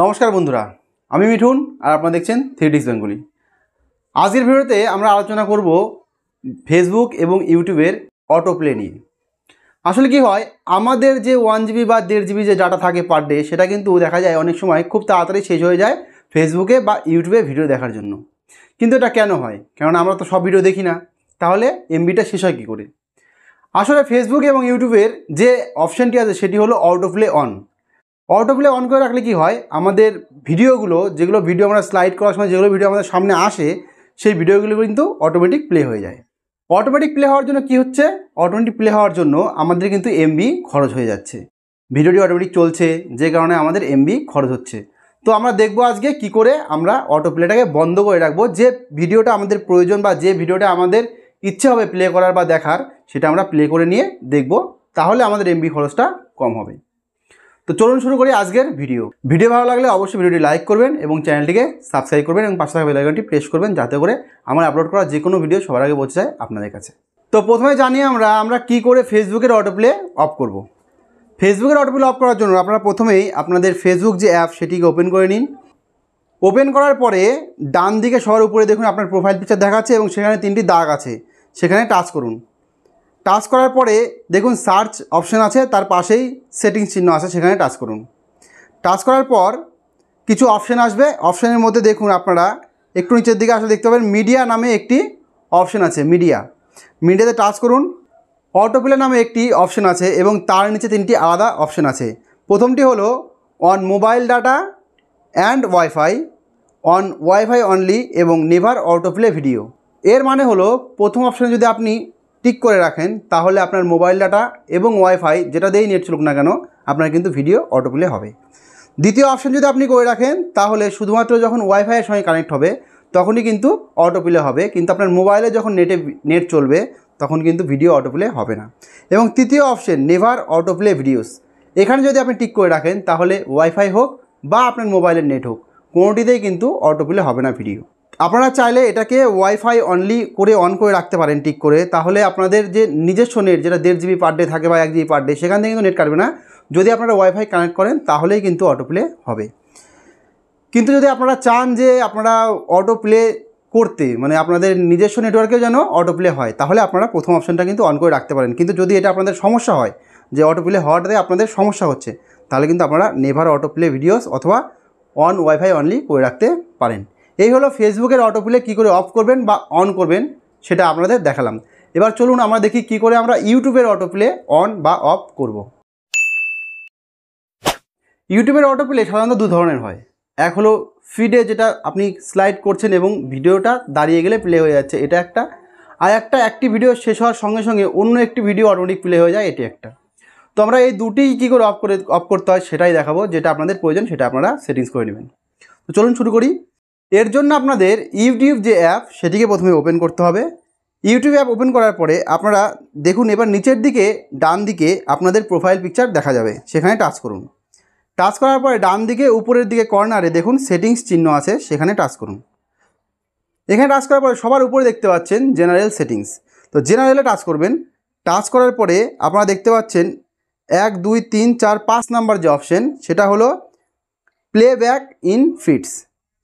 নমস্কার বন্ধুরা, আমি মিঠুন আর আপনারা দেখছেন থ্রিডিক্স বেঙ্গলি। আজকের ভিডিওতে আমরা আলোচনা করব ফেসবুক এবং ইউটিউবের অটো প্লে নিয়ে। আসলে কি হয়, আমাদের যে 1 জিবি বা 1.5 জিবি যে ডাটা থাকে পার ডে, সেটা কিন্তু দেখা যায় অনেক সময় খুব তাড়াতাড়ি শেষ হয়ে যায় ফেসবুকে বা ইউটিউবে ভিডিও দেখার জন্য। কিন্তু এটা কেন হয়? কারণ আমরা তো সব ভিডিও দেখি না, তাহলে এমবিটা শেষ হয় কী করে? আসলে ফেসবুক এবং ইউটিউবের যে অপশানটি আছে সেটি হলো auto play on. Auto play on করে রাখলে কি হয়, আমাদের ভিডিওগুলো, যেগুলো ভিডিও আমরা স্লাইড করার সময় যেগুলো ভিডিও আমাদের সামনে আসে, সেই ভিডিওগুলো কিন্তু অটোমেটিক প্লে হয়ে যায়। অটোমেটিক প্লে হওয়ার জন্য কি হচ্ছে, অটোমেটিক প্লে হওয়ার জন্য আমাদের কিন্তু এমবি খরচ হয়ে যাচ্ছে। ভিডিওটি অটোমেটিক চলছে, যে কারণে আমাদের এমবি খরচ হচ্ছে। তো আমরা দেখব আজকে কি করে আমরা অটো প্লেটাকে বন্ধ করে রাখবো। যে ভিডিওটা আমাদের প্রয়োজন বা যে ভিডিওটা আমাদের ইচ্ছে হবে প্লে করার বা দেখার, সেটা আমরা প্লে করে নিয়ে দেখব, তাহলে আমাদের এমবি খরচটা কম হবে। তো চলুন শুরু করি আজকের ভিডিও ভালো লাগলে অবশ্যই ভিডিওটি লাইক করবেন এবং চ্যানেলটিকে সাবস্ক্রাইব করবেন এবং পাশে থাকা বেল আইকনটি প্রেস করবেন, যাতে করে আমার আপলোড করা যে কোনো ভিডিও সবার আগে পৌঁছে যায় আপনাদের কাছে। তো প্রথমে জানি আমরা কি করে ফেসবুকের অটো প্লে অফ করব। ফেসবুকের অটো প্লে অফ করার জন্য আপনারা প্রথমেই আপনাদের ফেসবুক যে অ্যাপ সেটিকে ওপেন করে নিন। ওপেন করার পরে ডান দিকে সবার উপরে দেখুন আপনার প্রোফাইল পিকচার দেখাচ্ছে এবং সেখানে 3টি দাগ আছে, সেখানে টাচ করুন। টাচ করার পরে দেখুন সার্চ অপশান আছে, তার পাশেই সেটিংস চিহ্ন আছে, সেখানে টাচ করুন। টাচ করার পর কিছু অপশান আসবে। অপশানের মধ্যে দেখুন আপনারা একটু নিচের দিকে আসলে দেখতে পাবেন মিডিয়া নামে একটি অপশান আছে। মিডিয়াতে টাচ করুন। অটো প্লে নামে একটি অপশান আছে এবং তার নিচে 3টি আলাদা অপশান আছে। প্রথমটি হলো on mobile data and wifi, on wifi only এবং নেভার অটো প্লে ভিডিও। এর মানে হলো প্রথম অপশানে যদি আপনি টিক করে রাখেন, তাহলে আপনার মোবাইল ডাটা এবং ওয়াইফাই যেটা দিয়েই নেট চলুক না কেন, আপনার কিন্তু ভিডিও অটো প্লে হবে। দ্বিতীয় অপশান যদি আপনি করে রাখেন, তাহলে শুধুমাত্র যখন ওয়াইফাইয়ের সঙ্গে কানেক্ট হবে তখনই কিন্তু অটো প্লে হবে, কিন্তু আপনার মোবাইলে যখন নেট চলবে তখন কিন্তু ভিডিও অটো প্লে হবে না। এবং তৃতীয় option never auto play videos, এখানে যদি আপনি টিক করে রাখেন, তাহলে ওয়াইফাই হোক বা আপনার মোবাইলের নেট হোক, কোনোটিতেই কিন্তু অটো প্লে হবে না ভিডিও। আপনারা চাইলে এটাকে ওয়াইফাই অনলি করে অন করে রাখতে পারেন টিক করে, তাহলে আপনাদের যে নিজস্ব নেট যেটা 1.5 জিবি পার ডে থাকে বা 1 জিবি পার ডে, সেখান থেকে কিন্তু নেট কাটবে না। যদি আপনারা ওয়াইফাই কানেক্ট করেন তাহলেই কিন্তু অটো প্লে হবে। কিন্তু যদি আপনারা চান যে আপনারা অটো প্লে করতে, মানে আপনাদের নিজস্ব নেটওয়ার্কেও যেন অটো প্লে হয়, তাহলে আপনারা প্রথম অপশানটা কিন্তু অন করে রাখতে পারেন। কিন্তু যদি এটা আপনাদের সমস্যা হয়, যে অটো প্লে হওয়াটাতে আপনাদের সমস্যা হচ্ছে, তাহলে কিন্তু আপনারা নেভার অটো প্লে ভিডিওস অথবা অন ওয়াইফাই অনলি করে রাখতে পারেন। এই হলো ফেসবুকের অটো প্লে কী করে অফ করবেন বা অন করবেন, সেটা আপনাদের দেখালাম। এবার চলুন আমরা দেখি কী করে আমরা ইউটিউবের অটো প্লে অন বা অফ করব। ইউটিউবের অটো প্লে সাধারণত দু ধরনের হয়। এক হলো ফিডে, যেটা আপনি স্লাইড করছেন এবং ভিডিওটা দাঁড়িয়ে গেলে প্লে হয়ে যাচ্ছে, এটা একটা। আর একটা একটি ভিডিও শেষ হওয়ার সঙ্গে সঙ্গে অন্য একটি ভিডিও অটোমেটিক প্লে হয়ে যায়, এটি একটা। তো আমরা এই দুটিই কী করে অফ করতে হয় সেটাই দেখাবো। যেটা আপনাদের প্রয়োজন সেটা আপনারা সেটিংস করে নেবেন। তো চলুন শুরু করি। এর জন্য আপনাদের ইউটিউব যে অ্যাপ সেটিকে প্রথমে ওপেন করতে হবে। ইউটিউব অ্যাপ ওপেন করার পরে আপনারা দেখুন এবার নিচের দিকে ডান দিকে আপনাদের প্রোফাইল পিকচার দেখা যাবে, সেখানে টাচ করুন। টাচ করার পরে ডান দিকে উপরের দিকে কর্নারে দেখুন সেটিংস চিহ্ন আছে, সেখানে টাচ করুন। এখানে টাচ করার পরে সবার উপরে দেখতে পাচ্ছেন জেনারেল সেটিংস। তো জেনারেলে টাচ করবেন। টাচ করার পরে আপনারা দেখতে পাচ্ছেন 1 2 3 4 5 নাম্বার যে অপশন, সেটা হলো প্লেব্যাক ইন ফিডস।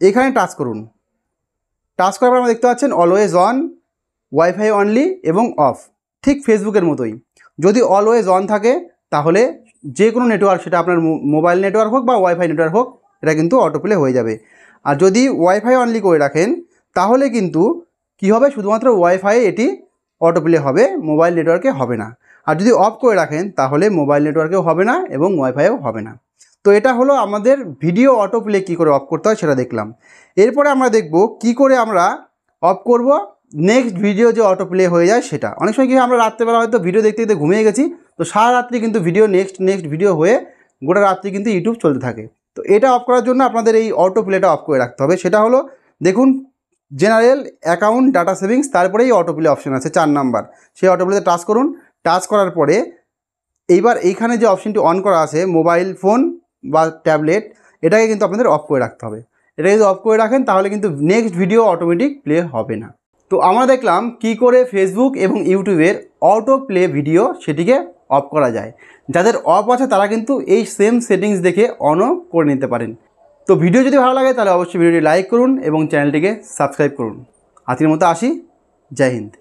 এখানে টাচ করুন। টাচ করার পর আমরা দেখতে পাচ্ছেন অলওয়েজ অন, ওয়াইফাই অনলি এবং অফ, ঠিক ফেসবুকের মতোই। যদি অলওয়েজ অন থাকে তাহলে যে কোনো নেটওয়ার্ক, সেটা আপনার মোবাইল নেটওয়ার্ক হোক বা ওয়াইফাই নেটওয়ার্ক হোক, এটা কিন্তু অটো প্লে হয়ে যাবে। আর যদি ওয়াইফাই অনলি করে রাখেন তাহলে কিন্তু কি হবে, শুধুমাত্র ওয়াইফাই এটি অটো প্লে হবে, মোবাইল নেটওয়ার্কে হবে না। আর যদি অফ করে রাখেন তাহলে মোবাইল নেটওয়ার্কেও হবে না এবং ওয়াইফাইও হবে না। তো এটা হলো আমাদের ভিডিও অটো প্লে কী করে অফ করতে হয় সেটা দেখলাম। এরপরে আমরা দেখব কি করে আমরা অফ করব নেক্সট ভিডিও যে অটো প্লে হয়ে যায় সেটা। অনেক সময় কি আমরা রাত্রেবেলা হয়তো ভিডিও দেখতে দেখতে ঘুমিয়ে গেছি, তো সারা রাত্রি কিন্তু ভিডিও নেক্সট ভিডিও হয়ে গোটা রাত্রি কিন্তু ইউটিউব চলতে থাকে। তো এটা অফ করার জন্য আপনাদের এই অটো প্লেটা অফ করে রাখতে হবে। সেটা হলো দেখুন জেনারেল অ্যাকাউন্ট ডাটা সেভিংস, তারপরেই অটো প্লে অপশান আছে 4 নাম্বার, সেই অটো প্লেতে টাচ করুন। টাচ করার পরে এইবার এইখানে যে অপশানটি অন করা আছে মোবাইল ফোন বা ট্যাবলেট, এটাকে কিন্তু আপনাদের অফ করে রাখতে হবে। এটা যদি অফ করে রাখেন তাহলে কিন্তু নেক্সট ভিডিও অটোমেটিক প্লে হবে না। তো আমরা দেখলাম কি করে ফেসবুক এবং ইউটিউবের অটো প্লে ভিডিও সেটিকে অফ করা যায়। যাদের অফ আছে তারা কিন্তু এই সেম সেটিংস দেখে অনও করে নিতে পারেন। তো ভিডিও যদি ভালো লাগে তাহলে অবশ্যই ভিডিওটি লাইক করুন এবং চ্যানেলটিকে সাবস্ক্রাইব করুন। আজকের মতো আসি, জয় হিন্দ।